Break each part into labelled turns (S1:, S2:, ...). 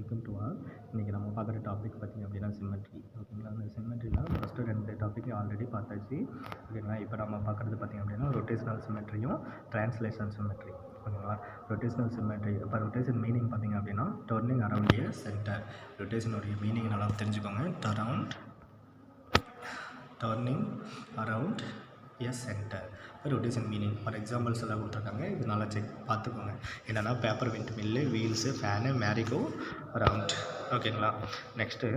S1: Welcome to all. இன்றைக்கி நம்ம பார்க்குற டாபிக் பார்த்திங்க அப்படின்னா சிம்மெட்ரி. ஓகேங்களா, அந்த சிம்மெட்ரியில் ஃபஸ்ட்டு 2 டாபிக் ஆல்ரெடி பார்த்தாச்சு. ஓகேங்களா, இப்போ நம்ம பார்க்குறது பார்த்திங்க அப்படின்னா ரொட்டேஷனல் சிம்மெட்ரியும் ட்ரான்ஸ்லேஷன் சிம்மெட்ரி. ஓகேங்களா, ரொட்டேஷனல் சிம்மெட்ரி இப்போ ரொட்டேஷன் மீனிங் பார்த்திங்க அப்படின்னா டர்னிங் அரவுண்ட் ஏ சென்டர். ரொட்டேஷனுடைய மீனிங் நல்லா தெரிஞ்சுக்கோங்க. Turning around a centre rotation meaning. For examples எல்லாம் கொடுத்துருக்காங்க, இது நல்லா பார்த்துக்கோங்க. என்னென்னா paper windmill, wheels, fan, merry go round. ஓகேங்களா, நெக்ஸ்ட்டு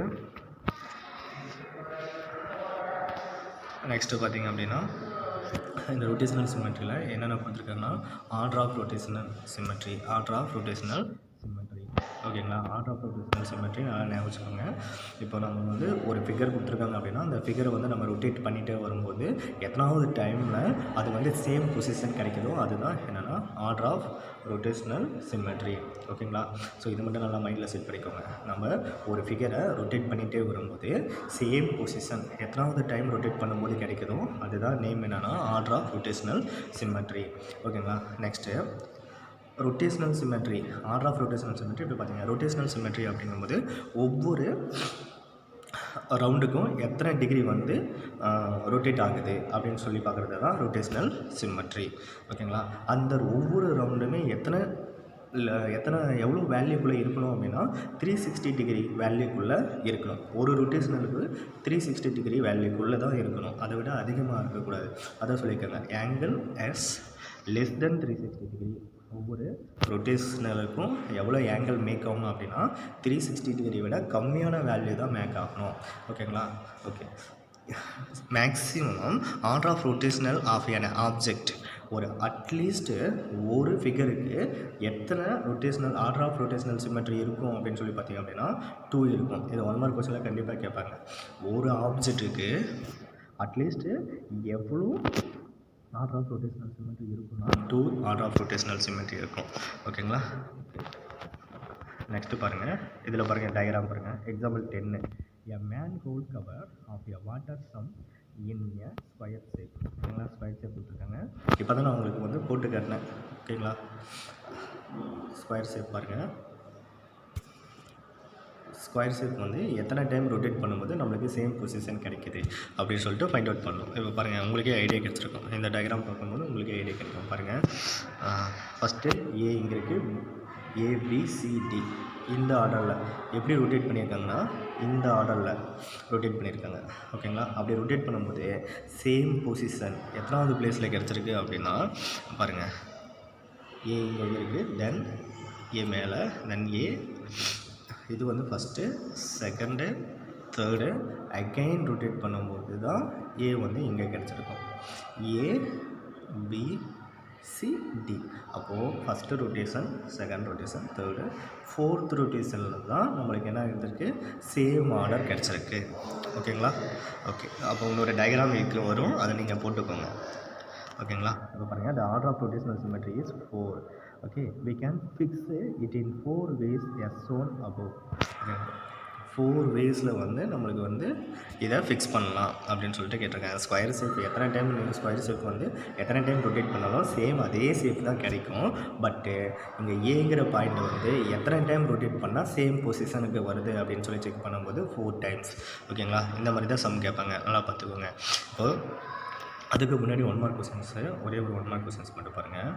S1: பார்த்திங்க அப்படின்னா இந்த ரொட்டேஷனல் சிம்மெட்ரியில் என்னென்ன கொடுத்துருக்காங்கன்னா ஆர்டர் ஆஃப் ரொட்டேஷனல் சிம்மெட்ரி. ஓகேங்களா, ஆர்டர் ஆஃப் ரொட்டேஷனல் சிம்மெட்ரி நல்லா ஞாபகம் வச்சுக்கோங்க. இப்போ நம்ம வந்து ஒரு ஃபிகர் கொடுத்துருக்காங்க அப்படின்னா அந்த ஃபிகரை வந்து நம்ம ரொட்டேட் பண்ணிகிட்டே வரும்போது எத்தனாவது டைமில் அது வந்து சேம் பொசிஷன் கிடைக்குதோ அதுதான் என்னென்னா ஆர்டர் ஆஃப் ரொட்டேஷனல் சிம்மெட்ரி. ஓகேங்களா, ஸோ இது மட்டும் நல்லா மைண்டில் செட் பண்ணிக்கோங்க. நம்ம ஒரு ஃபிகரை ரொட்டேட் பண்ணிகிட்டே வரும்போது சேம் பொசிஷன் எத்தனாவது டைம் ரொட்டேட் பண்ணும்போது கிடைக்குதோ அதுதான் நேம் என்னென்னா ஆர்டர் ஆஃப் ரொட்டேஷனல் சிம்மெட்ரி. ஓகேங்களா, next rotational symmetry. Order of rotational symmetry இப்படி பார்த்தீங்க. ரொட்டேஷனல் சிம்மெட்ரி அப்படிங்கும்போது ஒவ்வொரு ரவுண்டுக்கும் எத்தனை டிகிரி வந்து ரொட்டேட் ஆகுது அப்படின்னு சொல்லி பார்க்குறது தான் ரொட்டேஷனல் சிம்மெட்ரி. ஓகேங்களா, அந்த ஒவ்வொரு ரவுண்டுமே எவ்வளோ வேல்யூக்குள்ளே இருக்கணும் அப்படின்னா 360 டிகிரி வேல்யூக்குள்ளே இருக்கணும். ஒரு ரொட்டேஷனலுக்கு 360 டிகிரி வேல்யூக்குள்ளே தான் இருக்கணும். அதை விட அதிகமாக இருக்கக்கூடாது. அதான் சொல்லியிருக்காங்க, angle is less than 360 degree. ஒவ்வொரு ரொட்டேஷனலுக்கும் எவ்வளோ ஆங்கிள் மேக் ஆகணும் அப்படின்னா 360 டிகிரி விட கம்மியான வேல்யூ தான் மேக் ஆகணும். ஓகேங்களா, okay. Maximum order of rotational of an object. ஒரு அட்லீஸ்ட்டு ஒரு ஃபிகருக்கு எத்தனை rotational order of rotational symmetry இருக்கும் அப்படின்னு சொல்லி பார்த்திங்க அப்படின்னா 2 இருக்கும். இது 1 மார்க் கொஸ்டினில் கண்டிப்பாக கேட்பாங்க. ஒரு ஆப்ஜெக்ட்டுக்கு அட்லீஸ்ட்டு எவ்வளோ ஆர்டர் ஆஃப் ரொட்டேஷனல் சிம்மெட்ரி இருக்குன்னா 2 ஆர்டர் ஆஃப் ரொட்டேஷனல் சிம்மெட்ரி இருக்கும். ஓகேங்களா, நெக்ஸ்ட்டு பாருங்கள். இதில் பாருங்கள், டயக்ராம் பாருங்கள். Example 10. A man hold cover of a water sump in a square shape. ஓகேங்களா, ஸ்கொயர் ஷேப் கொடுத்துருக்காங்க. இப்போ தான் நான் உங்களுக்கு வந்து போட்டு காட்டினேன். ஓகேங்களா, ஸ்கொயர் ஷேப் பாருங்கள். ஸ்கொயர் ஷேப் வந்து எத்தனை டைம் ரொட்டேட் பண்ணும்போது நம்மளுக்கு சேம் பொசிஷன் கிடைக்கிது அப்படின்னு சொல்லிட்டு ஃபைண்ட் அவுட் பண்ணணும். இப்போ பாருங்கள், உங்களுக்கே ஐடியா கிடச்சிருக்கும். இந்த டயக்ராம் பார்க்கும்போது உங்களுக்கே ஐடியா கிடைக்கும். பாருங்கள், ஃபஸ்ட்டு ஏ இங்கே இருக்குது, ஏபிசிடி இந்த ஆர்டரில் எப்படி ரொட்டேட் பண்ணியிருக்காங்கன்னா இந்த ஆர்டரில் ரொட்டேட் பண்ணியிருக்காங்க. ஓகேங்களா, அப்படி ரொட்டேட் பண்ணும்போது சேம் பொசிஷன் எத்தனாவது பிளேஸில் கிடச்சிருக்கு அப்படின்னா பாருங்கள், ஏ இங்கே இருக்குது, தென் ஏ மேலே, தென் ஏ, இது வந்து first, second, third, again rotate பண்ணும்போது தான் ஏ வந்து இங்கே கிடச்சிருக்கும். A B C D. அப்போது first rotation, second rotation, third, fourth ரொட்டேஷனில் தான் நம்மளுக்கு என்ன இருந்திருக்கு, சேம் ஆர்டர் கிடச்சிருக்கு. ஓகேங்களா, ஓகே. அப்போ உங்களோட டயக்ராம் வீக்கில் வரும், அதை நீங்கள் போட்டுக்கோங்க. ஓகேங்களா, இப்போ பாருங்கள், the order of rotational symmetry is 4. okay, we can fix it in 4 ways as shown above. okay, 4 waysல வந்து நம்மளுக்கு வந்து இதை ஃபிக்ஸ் பண்ணலாம் அப்படின்னு சொல்லிட்டு கேட்டிருக்காங்க. ஸ்கொயர் ஷேப் எத்தனை டைம் நீங்கள் ஸ்கொயர் ஷேப் வந்து எத்தனை டைம் ரொட்டேட் பண்ணாலும் சேம் அதே ஷேப் தான் கிடைக்கும். பட்டு இங்கே ஏங்கிற பாயிண்ட் வந்து எத்தனை டைம் ரொட்டேட் பண்ணால் சேம் பொசிஷனுக்கு வருது அப்படின்னு சொல்லி செக் பண்ணும்போது 4 டைம்ஸ். ஓகேங்களா, இந்த மாதிரி தான் சம் கேட்பாங்க, நல்லா பார்த்துக்கோங்க. இப்போது அதுக்கு முன்னாடி 1 மார்க் கொஸ்டின்ஸு, ஒரே ஒரு 1 மார்க் கொஸ்டின்ஸ் மட்டும் பாருங்கள்.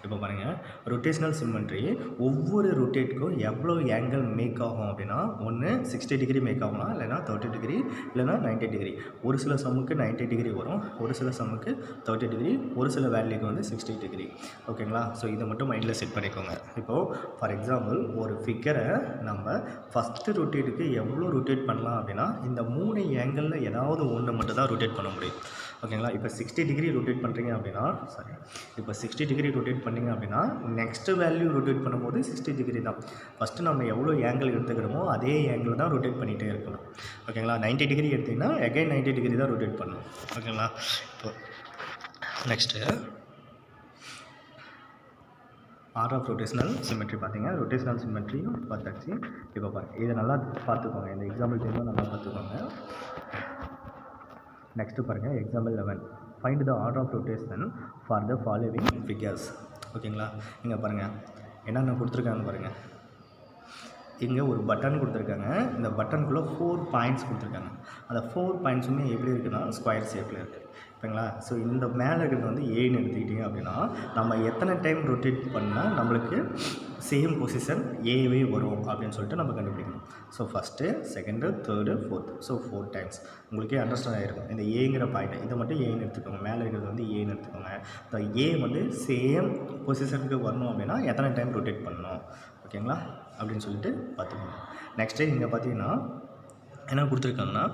S1: இப்போ பாருங்கள், ரொட்டேஷனல் சிம்மெட்ரி ஒவ்வொரு ரொட்டேட்டுக்கும் எவ்வளோ ஆங்கிள் மேக் ஆகும் அப்படின்னா ஒன்று 60 டிகிரி மேக் ஆகலாம், இல்லைனா 30 டிகிரி, இல்லைனா 90 டிகிரி. ஒரு சில சம்முக்கு 90 டிகிரி வரும், ஒரு சில சம்முக்கு 30 டிகிரி, ஒரு சில வேல்யூக்கு வந்து 60 டிகிரி. ஓகேங்களா, ஸோ இதை மட்டும் மைண்டில் செட் பண்ணிக்கோங்க. இப்போது ஃபார் எக்ஸாம்பிள் ஒரு ஃபிகரை நம்ம ஃபஸ்ட்டு ரொட்டேட்டுக்கு எவ்வளோ ரொட்டேட் பண்ணலாம் அப்படின்னா இந்த 3 ஆங்கிளில் ஏதாவது ஒன்று மட்டும் தான் ரொட்டேட் பண்ண முடியும். ஓகேங்களா, இப்போ 60 டிகிரி ரொட்டேட் பண்ணுறீங்க அப்படின்னா இப்போ 60 டிகிரி ரொட்டேட் பண்ணிங்க அப்படின்னா நெக்ஸ்ட்டு வேல்யூ ரொட்டேட் பண்ணும்போது 60 டிகிரி தான். ஃபஸ்ட்டு நம்ம எவ்வளோ ஆங்கிள் எடுத்துக்கிறோமோ அதே ஆங்கிள் தான் ரொட்டேட் பண்ணிகிட்டே இருக்கணும். ஓகேங்களா, 90 டிகிரி எடுத்திங்கன்னா அகைன் 90 டிகிரி தான் ரொட்டேட் பண்ணணும். ஓகேங்களா, இப்போ next order of rotational symmetry பார்த்தீங்க. ரொட்டேஷனல் சிம்மெட்ரியும் பார்த்தாச்சு. இப்போ பாருங்கள், இதை நல்லா பார்த்துக்கோங்க. இந்த எக்ஸாம்பிள் டைமும் நல்லா பார்த்துக்கோங்க. நெக்ஸ்ட்டு பாருங்கள், example 11. Find the order of rotation for the following figures. ஓகேங்களா, இங்கே பாருங்கள் என்னென்ன கொடுத்துருக்காங்க பாருங்கள். இங்கே ஒரு பட்டன் கொடுத்துருக்காங்க. இந்த பட்டனுக்குள்ளே 4 பாயிண்ட்ஸ் கொடுத்துருக்காங்க. அந்த 4 பாயிண்ட்ஸுமே எப்படி இருக்குன்னா ஸ்கொயர் ஷேப்பில் இருக்குது. ஓகேங்களா? ஸோ இந்த மேலே இருக்கிறது வந்து ஏன்னு எடுத்துக்கிட்டிங்க அப்படின்னா நம்ம எத்தனை டைம் ரொட்டேட் பண்ணால் நம்மளுக்கு சேம் பொசிஷன் ஏவே வரும் அப்படின்னு சொல்லிட்டு நம்ம கண்டுபிடிக்கணும். So first, second, third, fourth. So 4 times. உங்களுக்கே அண்டர்ஸ்டாண்ட் ஆகிருக்கும். இந்த ஏங்கிற பாயிண்ட் இதை மட்டும் ஏன்னு எடுத்துக்கோங்க. மேலே இருக்கிறது வந்து ஏன்னு எடுத்துக்கோங்க. இந்த ஏ வந்து சேம் பொசிஷனுக்கு வரணும் அப்படின்னா எத்தனை டைம் ரொட்டேட் பண்ணணும், ஓகேங்களா, அப்படின்னு சொல்லிட்டு பார்த்துக்கோங்க. நெக்ஸ்ட்டு இங்கே பார்த்தீங்கன்னா என்ன கொடுத்துருக்காங்கன்னா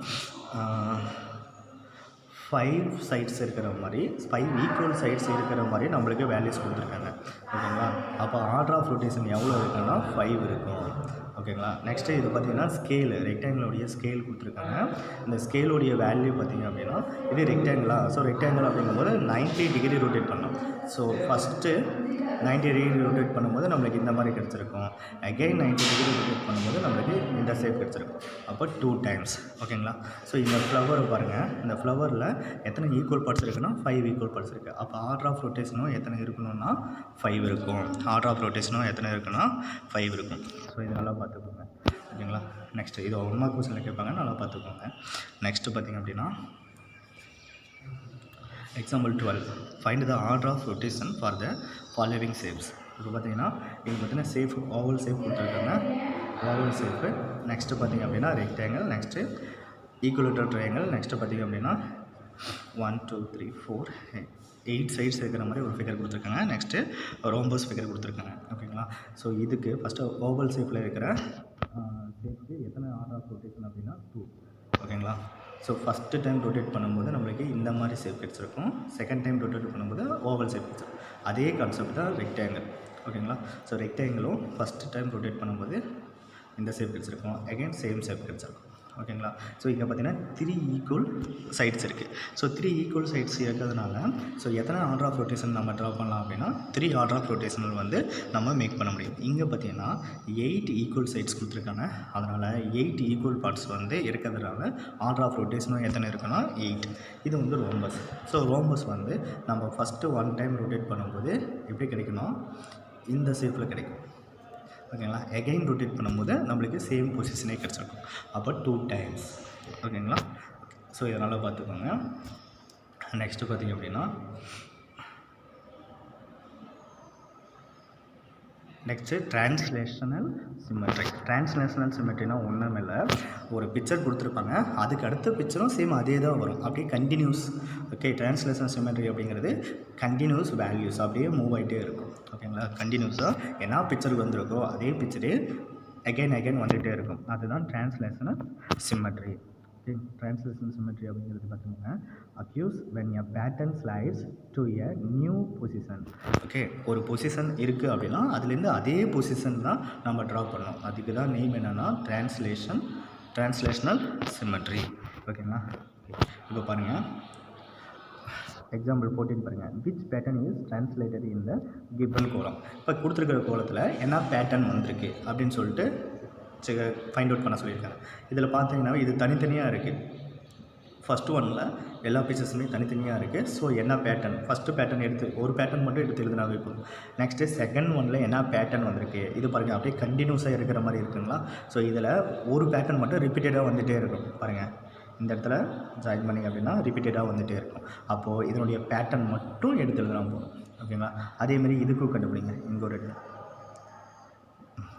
S1: 5 சைட்ஸ் இருக்கிற மாதிரி 5 ஈக்குவல் சைட்ஸ் இருக்கிற மாதிரி நம்மளுக்கு வேல்யூஸ் கொடுத்துருக்காங்க. ஓகேங்களா? அப்போ ஆர்டர் ஆஃப் ரொட்டேஷன் எவ்வளோ இருக்குன்னா 5 இருக்கும். ஓகேங்களா? நெக்ஸ்ட்டு இது பார்த்திங்கன்னா ஸ்கேலு, ரெக்டாங்கிளோடைய ஸ்கேல் கொடுத்துருக்காங்க. இந்த ஸ்கேலோடைய வேல்யூ பார்த்திங்க அப்படின்னா இது ரெக்டாங்கிளா. ஸோ ரெக்டாங்கிள் அப்படிங்கும்போது 90 டிகிரி ரொட்டேட் பண்ணோம். ஸோ ஃபஸ்ட்டு 90 டிகிரி ரொட்டேட் பண்ணும்போது நம்மளுக்கு இந்த மாதிரி கிடச்சிருக்கும். அகெயின் 90 டிகிரி ரொட்டேட் பண்ணும்போது நம்மளுக்கு இந்த ஷேப் கிடச்சிருக்கும். அப்போ 2 டைம்ஸ். ஓகேங்களா? ஸோ இந்த ஃப்ளவர் பாருங்கள். இந்த ஃப்ளவரில் எத்தனை ஈக்குவல் பார்ட்ஸ் இருக்குன்னா 5 ஈக்குவல் பார்ட்ஸ் இருக்குது. அப்போ ஆர்டர் ஆஃப் ரொட்டேஷனும் எத்தனை இருக்கணும்னா 5 இருக்கும். ஆர்டர் ஆஃப் ரொட்டேஷனும் எத்தனை இருக்குன்னா 5 இருக்கும். ஸோ இது நல்லா பார்த்துக்கோங்க. ஓகேங்களா? நெக்ஸ்ட்டு இது 1 மார்க் கொஸ்டினில் கேட்பாங்க, நல்லா பார்த்துக்கோங்க. நெக்ஸ்ட்டு பார்த்திங்க அப்படின்னா example 12, find the order of rotation for the following shapes. இப்போ பார்த்தீங்கன்னா இது பார்த்தீங்கன்னா ஷேப் ஓவல் ஷேப் கொடுத்துருக்காங்க. Oval shape. நெக்ஸ்ட்டு பார்த்திங்க அப்படின்னா rectangle. Next equilateral triangle. Next பார்த்திங்க அப்படின்னா 1 2 3 4 8 சைட்ஸ் இருக்கிற மாதிரி ஒரு ஃபிகர் கொடுத்துருக்காங்க. நெக்ஸ்ட்டு ரோம்பஸ் ஃபிகர் கொடுத்துருக்காங்க. ஓகேங்களா? ஸோ இதுக்கு ஃபஸ்ட்டு ஓவல் ஷேப்பில் இருக்கிற ஷேப்புக்கு எத்தனை ஆர்டர் ஆஃப் ரொட்டேஷன் அப்படின்னா 2. ஓகேங்களா? ஸோ ஃபஸ்ட்டு டைம் ரொட்டேட் பண்ணும்போது நம்மளுக்கு இந்த மாதிரி ஷேப் கிடச்சிருக்கும். செகண்ட் டைம் ரொட்டேட் பண்ணும்போது ஓவல் ஷேப் கிடச்சிருக்கும். அதே கான்செப்ட் தான் ரெக்டாங்கிள். ஓகேங்களா? ஸோ ரெக்டாங்கிளும் ஃபஸ்ட்டு டைம் ரொட்டேட் பண்ணும்போது இந்த ஷேப் கிடச்சிருக்கும். அகைன் சேம் ஷேப் கிடச்சிருக்கும். ஓகேங்களா? ஸோ இங்கே பார்த்தீங்கன்னா 3 ஈக்குவல் சைட்ஸ் இருக்குது. ஸோ 3 ஈக்குவல் சைட்ஸ் இருக்கிறதுனால ஸோ எத்தனை ஆர்டர் ஆஃப் ரொட்டேஷன் நம்ம ட்ரா பண்ணலாம் அப்படின்னா 3 ஆர்டர் ஆஃப் ரொட்டேஷனல் வந்து நம்ம மேக் பண்ண முடியும். இங்கே பார்த்தீங்கன்னா 8 ஈக்குவல் சைட்ஸ் கொடுத்துருக்காங்க. அதனால் 8 ஈக்குவல் பார்ட்ஸ் வந்து இருக்கிறதுனால ஆர்டர் ஆஃப் ரொட்டேஷனும் எத்தனை இருக்குன்னா 8. இது வந்து ரோம்பஸ். ஸோ ரோம்பஸ் வந்து நம்ம ஃபஸ்ட்டு 1 டைம் ரொட்டேட் பண்ணும்போது எப்படி கிடைக்கணும், இந்த ஷேப்பில் கிடைக்கும். ஓகேங்களா? எகைன் ரொட்டேட் பண்ணும்போது நம்மளுக்கு சேம் பொசிஷனே கிடச்சிருக்கும். அப்போ 2 டைம்ஸ். ஓகேங்களா? ஸோ இதனால் பார்த்துக்கோங்க. நெக்ஸ்ட்டு பார்த்திங்க அப்படின்னா நெக்ஸ்ட்டு ட்ரான்ஸ்லேஷனல் சிமெட்ரி. ட்ரான்ஸ்லேஷனல் சிமெட்ரினா ஒன்றும் இல்லை, ஒரு பிக்சர் கொடுத்துருப்பாங்க, அதுக்கு அடுத்த பிக்சரும் சேம் அதே தான் வரும், அப்படியே கண்டினியூஸ். ஓகே, ட்ரான்ஸ்லேஷனல் சிமெட்ரி அப்படிங்கிறது கண்டினியூஸ் வேல்யூஸ் அப்படியே மூவ் ஆகிட்டே இருக்கும். ஓகேங்களா? கண்டினியூஸாக என்ன பிக்சருக்கு வந்திருக்கோ அதே பிக்சரே அகைன் வந்துகிட்டே இருக்கும். அதுதான் ட்ரான்ஸ்லேஷனல் சிமெட்ரி. ட்ரான்ஸ்லேஷனல் சிமெட்ரி அப்படிங்கிறது பார்த்திங்கன்னா occurs when a pattern slides to a new position. Okay, ஒரு பொசிஷன் இருக்குது அப்படின்னா அதுலேருந்து அதே பொசிஷன் தான் நம்ம ட்ரா பண்ணோம். அதுக்கு தான் நேம் என்னென்னா ட்ரான்ஸ்லேஷனல் சிமெட்ரி. ஓகேங்களா? இப்போ பாருங்கள், எக்ஸாம்பிள் 14 பாருங்கள். Which pattern is translated in the given கோலம். இப்போ கொடுத்துருக்கிற கோலத்தில் என்ன பேட்டர்ன் வந்திருக்கு அப்படின்னு சொல்லிட்டு ஃபைண்ட் அவுட் பண்ண சொல்லியிருக்காங்க. இதில் பார்த்தீங்கன்னா இது தனித்தனியாக இருக்குது. ஃபஸ்ட்டு ஒன்னில் எல்லா பீசஸுமே தனித்தனியாக இருக்குது. ஸோ என்ன பேட்டர்ன், ஃபஸ்ட்டு பேட்டர்ன் எடுத்து ஒரு பேட்டர்ன் மட்டும் எடுத்து எழுதுனாவே போதும். நெக்ஸ்ட்டு செகண்ட் ஒன்னில் என்ன பேட்டர்ன் வந்திருக்கு, இது பாருங்கள் அப்படியே கண்டினியூஸாக இருக்கிற மாதிரி இருக்குங்களா. ஸோ இதில் ஒரு பேட்டர்ன் மட்டும் ரிப்பீட்டடாக வந்துகிட்டே இருக்கும். பாருங்கள், இந்த இடத்துல ஜாயின் பண்ணிங்க அப்படின்னா ரிப்பீட்டடாக வந்துகிட்டே இருக்கும். அப்போது இதனுடைய பேட்டர்ன் மட்டும் எடுத்து எழுதுனா போதும். ஓகேங்களா? அதேமாதிரி இதுக்கும் கண்டுபிடிங்க. இங்கே ஒரு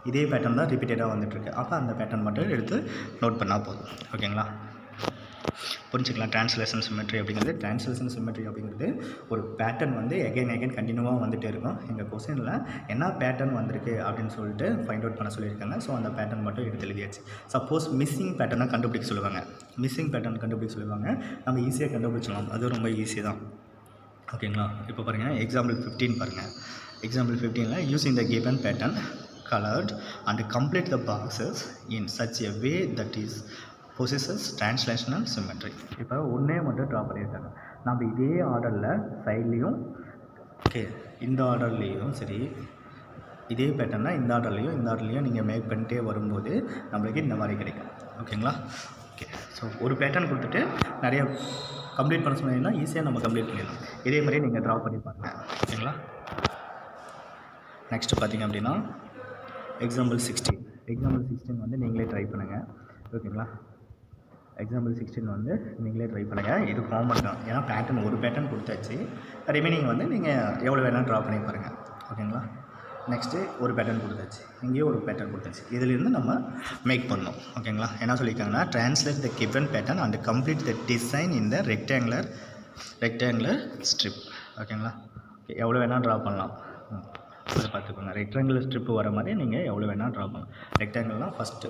S1: இதே பேட்டர்ன் தான் ரிப்பீட்டடாக வந்துட்டுருக்கு. அப்போ அந்த பேட்டர்ன் மட்டும் எடுத்து நோட் பண்ணால் போதும். ஓகேங்களா? புரிஞ்சுக்கலாம். ட்ரான்ஸ்லேஷன் சிமெட்ரி அப்படிங்கிறது ஒரு பேட்டர்ன் வந்து எகைன் கண்டினியூவாக வந்துகிட்டே இருக்கும். எங்கள் கொஸ்டினில் என்ன பேட்டர்ன் வந்திருக்கு அப்படின்னு சொல்லிட்டு ஃபைண்ட் அவுட் பண்ண சொல்லியிருக்காங்க. ஸோ அந்த பேட்டர்ன் மட்டும் எடுத்து எழுதியாச்சு. சப்போஸ் மிஸ்ஸிங் பேட்டர்னை கண்டுபிடிக்க சொல்லுவாங்க. நம்ம ஈஸியாக கண்டுபிடிச்சலாம். அது ரொம்ப ஈஸி தான். ஓகேங்களா? இப்போ பாருங்கள், எக்ஸாம்பிள் 15 பாருங்கள். எக்ஸாம்பிள் 15ல் using the given pattern colored and complete the boxes in such a way that is possesses translational symmetry. இப்போ ஒன்றே மட்டும் ட்ரா பண்ணியிருக்காங்க. நம்ம இதே ஆர்டரில் சைட்லேயும் ஓகே இந்த ஆர்டர்லேயும் சரி, இதே பேட்டர்னா இந்த ஆர்டர்லேயும் நீங்கள் மேக் பண்ணிட்டே வரும்போது நம்மளுக்கு இந்த மாதிரி கிடைக்கும். ஓகேங்களா? ஓகே, ஸோ ஒரு பேட்டர்ன் கொடுத்துட்டு நிறைய கம்ப்ளீட் பண்ண சொன்னீங்கன்னா ஈஸியாக நம்ம கம்ப்ளீட் பண்ணிடலாம். இதே மாதிரி நீங்கள் ட்ரா பண்ணி பாருங்கள். ஓகேங்களா? நெக்ஸ்ட்டு பார்த்திங்க அப்படின்னா எக்ஸாம்பிள் 16. எக்ஸாம்பிள் 16 வந்து நீங்களே ட்ரை பண்ணுங்கள். ஓகேங்களா? எக்ஸாம்பிள் 16 வந்து நீங்களே ட்ரை பண்ணுங்கள். இது காமன் தான். ஏன்னா பேட்டர்ன் ஒரு பேட்டர்ன் கொடுத்தாச்சு. ரிமைனிங் வந்து நீங்கள் எவ்வளோ வேணால் ட்ரா பண்ணி பாருங்கள். ஓகேங்களா? நெக்ஸ்ட்டு ஒரு பேட்டர்ன் கொடுத்தாச்சு, இங்கேயும் ஒரு பேட்டர்ன் கொடுத்தாச்சு. இதிலிருந்து நம்ம மேக் பண்ணணும். ஓகேங்களா? என்ன சொல்லியிருக்காங்கன்னா translate the given pattern and complete the design in the rectangular strip. ஓகேங்களா? எவ்வளோ வேணால் ட்ரா பண்ணலாம். அதை பார்த்துக்கோங்க. ரெக்டாங்குலர் ஸ்ட்ரிப்பு வர மாதிரி நீங்கள் எவ்வளோ வேணால் ட்ரா பண்ணலாம். ரெக்டாங்கிள்னால் ஃபஸ்ட்டு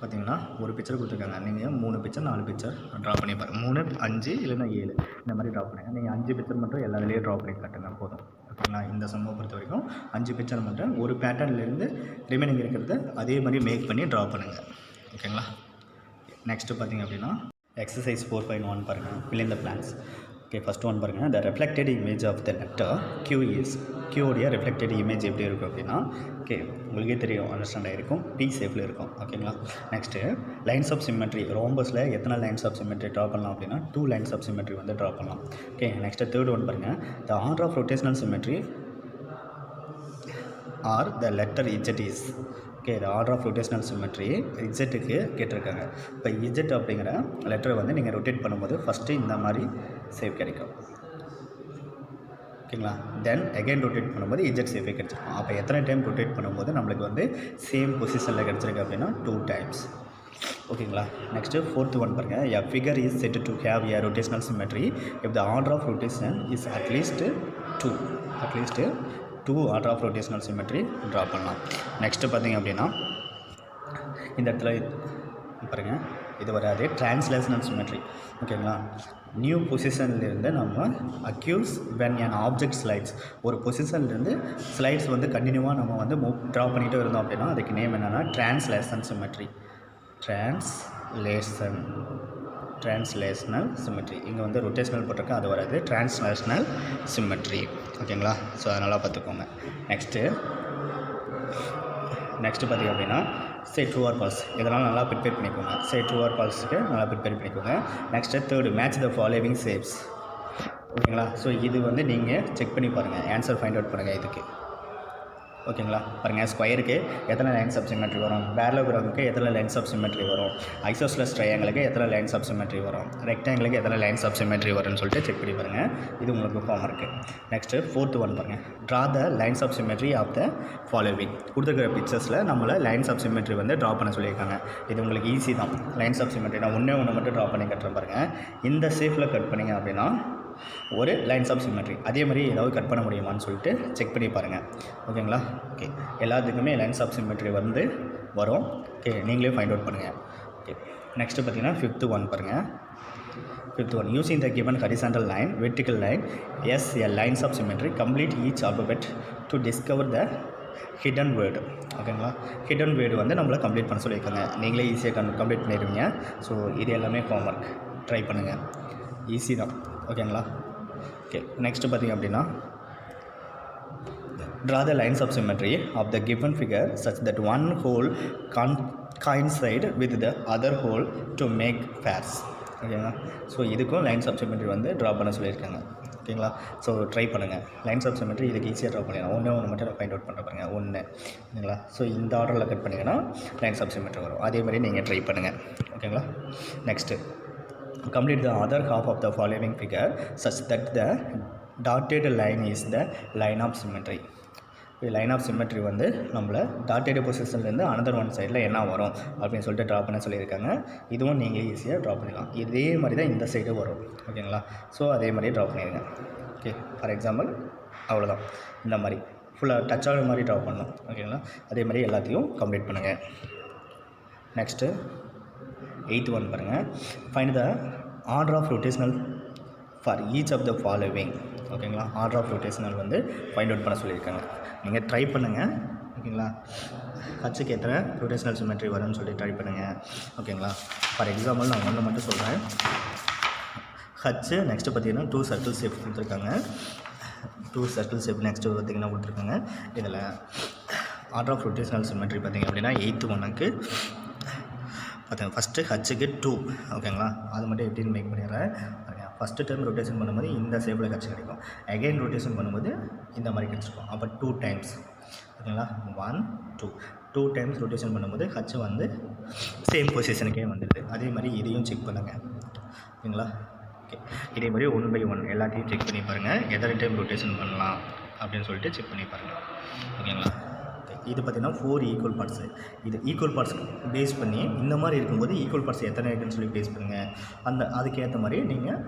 S1: பார்த்தீங்கன்னா ஒரு பிக்சர் கொடுத்துருக்காங்க. நீங்கள் 3 பிக்சர் 4 பிக்சர் ட்ரா பண்ணி பாருங்கள். 3, 5 இல்லைன்னா 7 இந்த மாதிரி ட்ரா பண்ணுங்கள். நீங்கள் 5 பிக்சர் மட்டும் எல்லா வேலையும் ட்ரா பண்ணி காட்டுங்க போதும். ஓகேங்களா? இந்த சம்மை பொறுத்த வரைக்கும் 5 பிக்சர் மட்டும் ஒரு பேட்டர்ன்லேருந்து ரிமைனிங் இருக்கிறத அதே மாதிரி மேக் பண்ணி ட்ரா பண்ணுங்கள். ஓகேங்களா? நெக்ஸ்ட்டு பார்த்திங்க அப்படின்னா எக்ஸசைஸ் 4.1 பாருங்கள். fill in the blanks. Okay, first one பாருங்கள். The reflected image of the letter Q is Qவுடைய ரெஃப்ளெக்டட் இமேஜ் எப்படி இருக்கும் அப்படின்னா, ஓகே உங்களுக்கே தெரியும், அண்டர்ஸ்டாண்ட் ஆகிருக்கும், P ஷேப்பில் இருக்கும். ஓகேங்களா? Next lines of symmetry. ரோம்பஸில் எத்தனை லைன்ஸ் ஆஃப் சிமெட்ரி ட்ரா பண்ணலாம் அப்படின்னா 2 லைன்ஸ் ஆஃப் சிமெட்ரி வந்து ட்ரா பண்ணலாம். ஓகே, நெக்ஸ்ட்டு தேர்ட் ஒன் பாருங்கள். The order of rotational symmetry are the letter Z is. Okay, the order of rotational symmetry இஜெட்டுக்கு கேட்டிருக்காங்க. இப்போ இஜெட் அப்படிங்கிற லெட்டரை வந்து நீங்கள் ரொட்டேட் பண்ணும்போது ஃபஸ்ட்டு இந்த மாதிரி சேவ் கிடைக்கும். ஓகேங்களா? தென் அகைன் ரொட்டேட் பண்ணும்போது இஜெட் சேஃபே கிடச்சிருக்கும். அப்போ எத்தனை டைம் ரொட்டேட் பண்ணும்போது நம்மளுக்கு வந்து சேம் பொசிஷனில் கிடச்சிருக்கு அப்படின்னா 2 டைம்ஸ். ஓகேங்களா? நெக்ஸ்ட்டு ஃபோர்த் ஒன் பாருங்கள். A figure is said to have a rotational symmetry if the order of rotation is at least 2 order of rotational symmetry draw பண்ணலாம். நெக்ஸ்ட்டு பார்த்திங்க அப்படின்னா இந்த இடத்துல பாருங்கள், இது வராது ட்ரான்ஸ்லேஷனல் சிமெட்ரி. ஓகேங்களா? நியூ பொசிஷன்லேருந்து நம்ம occurs when an object slides. ஒரு பொசிஷன்லேருந்து ஸ்லைட்ஸ் வந்து கண்டினியூவாக நம்ம வந்து ட்ரா பண்ணிகிட்டே இருந்தோம் அப்படின்னா அதுக்கு நேம் என்னென்னா ட்ரான்ஸ்லேஷனல் சிமெட்ரி. Translational symmetry. இங்கே வந்து ரொட்டேஷனல் போட்டிருக்கேன், அது வராது. Translational symmetry. ஓகேங்களா? ஸோ அதனால் பார்த்துக்கோங்க. நெக்ஸ்ட்டு பார்த்திங்க அப்படின்னா சே ட்ரூ ஆர் ஃபால்ஸ். இதெல்லாம் நல்லா ப்ரிப்பேர் பண்ணிக்கோங்க. சே ட்ரூ ஆர் ஃபால்ஸுக்கு நல்லா ப்ரிப்பேர் பண்ணிக்கோங்க. Next third match the following shapes. ஓகேங்களா? ஸோ இது வந்து நீங்கள் செக் பண்ணி பாருங்கள், ஆன்சர் ஃபைண்ட் அவுட் பண்ணுங்கள் இதுக்கு. ஓகேங்களா? பாருங்கள், ஸ்கொயருக்கு எத்தனை லைன்ஸ் ஆஃப் சிமெட்ரி வரும், பேரலோகிராமுக்கு எத்தனை லைன்ஸ் ஆஃப் சிமெட்ரி வரும், ஐசோஸ்லஸ் ட்ரையாங்கிளுக்கு எத்தனை லைன்ஸ் ஆஃப் சிமெட்ரி வரும், ரெக்டாங்கிளுக்கு எத்தனை லைன்ஸ் ஆஃப் சிமெட்ரி வரும்னு சொல்லிட்டு செக் பண்ணி பாருங்கள். இது உங்களுக்கு ஃபார்ம் இருக்குது. நெக்ஸ்ட்டு ஃபோர்த் ஒன் பாருங்கள். Draw the lines of symmetry of the following. கொடுத்துருக்கிற பிக்சர்ஸில் நம்மளை லைன்ஸ் ஆஃப் சிமெட்ரி வந்து ட்ரா பண்ண சொல்லியிருக்காங்க. இது உங்களுக்கு ஈஸி தான். லைன்ஸ் ஆஃப் சிமெட்ரி நான் ஒன்று மட்டும் ட்ரா பண்ணி கட்டுறேன் பாருங்கள். இந்த ஷேப்பில் கட் பண்ணிங்க அப்படின்னா ஒரு லைன்ஸ் ஆஃப் சிமெட்ரி. அதே மாதிரி ஏதாவது கட் பண்ண முடியுமான்னு சொல்லிட்டு செக் பண்ணி பாருங்கள். ஓகேங்களா? ஓகே, எல்லாத்துக்குமே லைன்ஸ் ஆஃப் சிமெட்ரி வந்து வரும். ஓகே, நீங்களே ஃபைண்ட் அவுட் பண்ணுங்கள். ஓகே, நெக்ஸ்ட்டு பார்த்தீங்கன்னா ஃபிஃப்த்து ஒன் பாருங்கள். Fifth one, using the given horizontal line, vertical line, as a lines of symmetry, complete each alphabet to discover the hidden word. ஓகேங்களா? Hidden word வந்து நம்மளை complete பண்ண சொல்லியிருக்காங்க. நீங்களே ஈஸியாக கம்ப்ளீட் பண்ணிடுவீங்க. ஸோ இது எல்லாமே ஹோம்ஒர்க், ட்ரை பண்ணுங்கள், ஈஸி தான். ஓகேங்களா? ஓகே, நெக்ஸ்ட்டு பார்த்திங்க அப்படின்னா draw the lines of symmetry of the given figure such that one hole coincide with the other hole to make pairs. ஓகேங்களா? ஸோ இதுக்கும் லைன்ஸ் ஆஃப் சிமெட்ரி வந்து ட்ரா பண்ண சொல்லியிருக்காங்க. ஓகேங்களா? ஸோ ட்ரை பண்ணுங்கள். லைன்ஸ் ஆஃப் சிமெட்ரி இதுக்கு ஈஸியாக draw பண்ணிடலாம். ஒன்று மட்டும் நான் ஃபைண்ட் அவுட் பண்ணுற பாருங்க, 1. ஓகேங்களா? ஸோ இந்த ஆர்டரில் கட் பண்ணிங்கன்னா லைன்ஸ் ஆஃப் சிமெட்ரி வரும். அதே மாதிரி நீங்கள் ட்ரை பண்ணுங்கள். ஓகேங்களா? Next complete the other half of the following figure such that the dotted line is the line of symmetry. Line of symmetry வந்து நம்மளை டாட்டட் பொசிஷன்லேருந்து அனதர் ஒன் சைடில் என்ன வரும் அப்படின்னு சொல்லிட்டு ட்ரா பண்ண சொல்லியிருக்காங்க. இதுவும் நீங்கள் ஈஸியாக ட்ரா பண்ணிடலாம். இதே மாதிரி தான் இந்த சைடு வரும். ஓகேங்களா? ஸோ அதே மாதிரியே ட்ரா பண்ணிடுங்க. ஓகே, ஃபார் எக்ஸாம்பிள் அவ்வளோதான். இந்த மாதிரி ஃபுல்லாக டச் ஆகிற மாதிரி ட்ரா பண்ணணும். ஓகேங்களா? அதே மாதிரி எல்லாத்தையும் கம்ப்ளீட் பண்ணுங்கள். நெக்ஸ்ட்டு 8th ஒன் பாருங்கள். Find the order of rotational for each of the following. ஓகேங்களா? ஆர்டர் ஆஃப் ரொட்டேஷனல் வந்து ஃபைண்ட் அவுட் பண்ண சொல்லியிருக்காங்க. நீங்கள் ட்ரை பண்ணுங்கள். ஓகேங்களா? ஹச்சுக்கு எத்தனை ரொட்டேஷனல் சிமெட்ரி வரும்னு சொல்லி ட்ரை பண்ணுங்கள். ஓகேங்களா? ஃபார் எக்ஸாம்பிள் நான் ஒன்று மட்டும் சொல்கிறேன். ஹச்சு நெக்ஸ்ட்டு பார்த்தீங்கன்னா 2 சர்க்கிள் ஷேப் கொடுத்துருக்காங்க. 2 சர்க்கிள் ஷேப் நெக்ஸ்ட்டு பார்த்திங்கன்னா கொடுத்துருக்காங்க. இதில் ஆர்டர் ஆஃப் ரொட்டேஷனல் சிமெட்ரி பார்த்திங்க அப்படின்னா 8th ஒன்னுக்கு பார்த்தீங்க ஃபஸ்ட்டு ஹச்சுக்கு 2. ஓகேங்களா? அது மட்டும் எப்படின்னு மேக் பண்ணிடுறேன். ஃபஸ்ட்டு டைம் ரொட்டேஷன் பண்ணும்போது இந்த ஷேப்பில் ஹச்சு கிடைக்கும். அகைன் ரொட்டேஷன் பண்ணும்போது இந்த மாதிரி கிடச்சிருக்கும். அப்போ 2 டைம்ஸ். ஓகேங்களா? 1 2 2 டைம்ஸ் ரொட்டேஷன் பண்ணும்போது ஹச் வந்து சேம் பொசிஷனுக்கே வந்துடுது. அதே மாதிரி இதையும் செக் பண்ணுங்கள். ஓகேங்களா? ஓகே, இதே மாதிரி 1 by 1 எல்லாத்தையும் செக் பண்ணி பாருங்கள். எத்தனை டைம் ரொட்டேஷன் பண்ணலாம் அப்படின்னு சொல்லிட்டு செக் பண்ணி பாருங்கள். ஓகேங்களா? இது பார்த்திங்கன்னா 4 ஈக்குவல் பார்ட்ஸு. இது ஈக்குவல் பார்ட்ஸ் பேஸ் பண்ணி இந்த மாதிரி இருக்கும்போது ஈக்குவல் பார்ட்ஸ் எத்தனை இருக்குன்னு சொல்லி பேஸ் பண்ணுங்கள். அதுக்கேற்ற மாதிரி நீங்கள்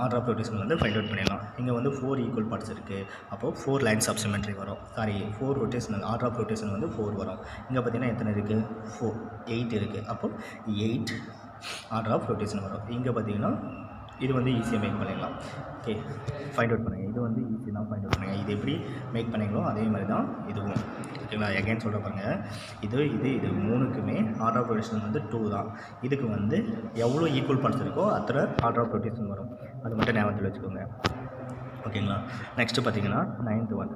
S1: ஆர்டர் ஆஃப் ரொட்டேஷன் வந்து ஃபைண்ட் அவுட் பண்ணிடலாம். இங்கே வந்து 4 ஈக்குவல் பார்ட்ஸ் இருக்குது. அப்போது 4 லைன்ஸ் ஆஃப் சிமெட்ரி வரும். 4 ரொட்டேஷனல் ஆர்டர் ஆஃப் ரொட்டேஷன் வந்து 4 வரும். இங்கே பார்த்திங்கன்னா எத்தனை இருக்குது? 8 இருக்குது. அப்போது 8 ஆர்டர் ஆஃப் ரொட்டேஷன் வரும். இங்கே பார்த்திங்கன்னா இது வந்து ஈஸியாக மேக் பண்ணிடலாம். ஓகே, ஃபைண்ட் அவுட் பண்ணுங்கள். இது வந்து ஈஸி தான் ஃபைண்ட் அவுட் பண்ணுங்கள். இது எப்படி மேக் பண்ணிங்களோ அதே மாதிரி தான் இதுவும். ஓகேங்களா? எகைன் சொல்ல பாருங்கள். இது 3க்குமே ஆர்டர் ஆஃப் ரொட்டேஷன் வந்து 2 தான். இதுக்கு வந்து எவ்வளோ ஈக்குவல் பார்ட்ஸ் இருக்கோ அத்தனை ஆர்டர் ஆஃப் ரொட்டேஷன் வரும். அது மட்டும் ஞாபகத்தில் வச்சுக்கோங்க. ஓகேங்களா? நெக்ஸ்ட்டு பார்த்தீங்கன்னா 9th ஒன்.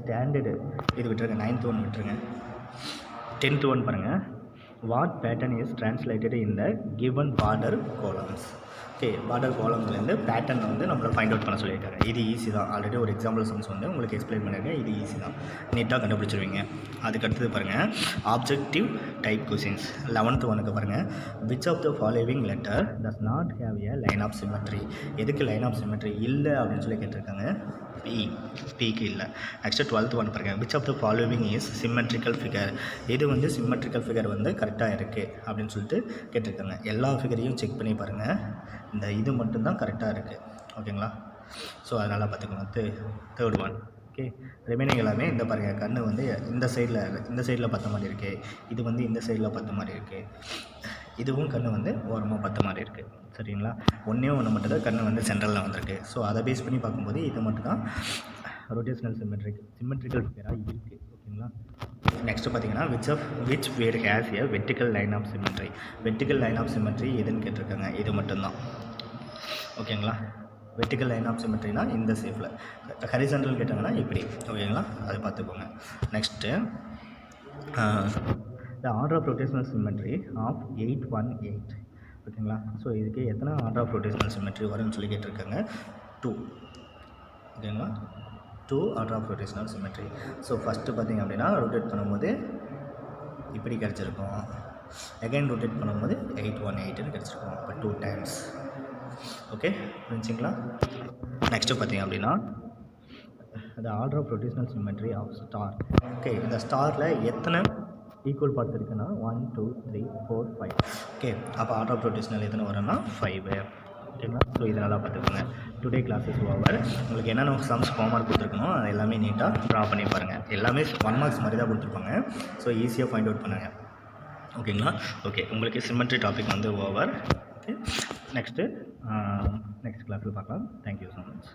S1: ஸ்டாண்டர்டு இது விட்டுருங்க. 9th ஒன் விட்டுருங்க. 10th ஒன் பாருங்கள். What pattern is translated in the given border columns. Okay, border காலம்ஸ்லேருந்து பேட்டர்ன் வந்து நம்மளை ஃபைண்ட் அவுட் பண்ண சொல்லியிருக்காங்க. இது ஈஸி தான். ஆல்ரெடி ஒரு எக்ஸாம்பிள் சம்ஸ் வந்து உங்களுக்கு எக்ஸ்பிளைன் பண்ணியிருக்கேன். இது ஈஸி தான், நீட்டாக கண்டுபிடிச்சிருவீங்க. அதுக்கடுத்தது பாருங்கள், ஆப்ஜெக்டிவ் டைப் கொஷின்ஸ். 11th ஒனுக்கு பாருங்கள், which of the following letter does not have a line of symmetry. எதுக்கு லைன் ஆஃப் சிமெட்ரி இல்லை அப்படின்னு சொல்லி கேட்டிருக்காங்க? பிக்கு இல்லை. நெக்ஸ்ட்டு 12th ஒன் பாருங்கள், which of the following is symmetrical figure. இது வந்து சிமெட்ரிக்கல் ஃபிகர் வந்து கரெக்டாக இருக்குது அப்படின்னு சொல்லிட்டு கேட்டிருக்காங்க. எல்லா ஃபிகரையும் செக் பண்ணி பாருங்கள். இந்த இது மட்டும்தான் கரெக்டாக இருக்குது. ஓகேங்களா? ஸோ அதனால் பார்த்துக்கணும். Third one. ஓகே, ரிமைனிங் எல்லாமே இந்த பாருங்கள், கண் வந்து இந்த சைடில் பார்த்த மாதிரி இருக்குது. இது வந்து இந்த சைடில் பார்த்த மாதிரி இருக்குது. இதுவும் கண் வந்து ஓரமாக பார்த்த மாதிரி இருக்குது. சரிங்களா? ஒன்று மட்டும் தான் கண் வந்து சென்ட்ரலில் வந்திருக்கு. ஸோ அதை பேஸ் பண்ணி பார்க்கும்போது இது மட்டும் தான் ரொட்டேஷனல் சிமெட்ரிக்கல் ஃபிகராக இருக்குது. ஓகேங்களா? நெக்ஸ்ட்டு பார்த்தீங்கன்னா, which where has a vertical line of symmetry. Vertical line of symmetry எதுன்னு கேட்டிருக்காங்க? இது மட்டும்தான். ஓகேங்களா? வெர்டிக்கல் லைன் ஆஃப் சிமெட்ரினா இந்த ஷேப்பில். ஹரிசாண்டல் கேட்டாங்கன்னா இப்படி. ஓகேங்களா? அதை பார்த்துக்கோங்க. Next the order of rotational symmetry of 818. ஓகேங்களா? ஸோ இதுக்கு எத்தனை ஆர்டர் ஆஃப் ரொட்டேஷனல் சிமெட்ரி வரும்னு சொல்லி கேட்டிருக்காங்க? 2. ஓகேங்களா? 2 order of rotational symmetry. So first பார்த்திங்க அப்படின்னா ரொட்டேட் பண்ணும்போது இப்படி கிடச்சிருக்கும். அகைன் ரொட்டேட் பண்ணும்போது 818 கிடச்சிருக்கும். இப்போ 2 டைம்ஸ். ஓகே, புரிஞ்சுங்களா? நெக்ஸ்ட்டு பார்த்திங்க அப்படின்னா the order of rotational symmetry of star. Okay, இந்த ஸ்டாரில் எத்தனை ஈக்குவல் பார்ட்ஸ் இருக்குன்னா 1 2 3 4 5. ஓகே, அப்போ ஆர்டர் ஆஃப் ரொட்டேஷனல் எத்தனை வரும்னா 5. ஓகேங்களா? ஸோ இதனால் பார்த்துக்கோங்க. Today class is over. உங்களுக்கு என்னென்ன சம்ஸ் ஹோம்ஒர்க் கொடுத்துருக்கணும் அது எல்லாமே நீட்டாக ட்ரா பண்ணி பாருங்கள். எல்லாமே 1 மார்க்ஸ் மாதிரி தான் கொடுத்துருப்பாங்க. ஸோ ஈஸியாக ஃபைண்ட் அவுட் பண்ணுங்கள். ஓகேங்களா? ஓகே, உங்களுக்கு சிமெட்ரி டாபிக் வந்து ஓவர். ஓகே, நெக்ஸ்ட்டு நெக்ஸ்ட் கிளாஸில் பார்க்கலாம். Thank you so much.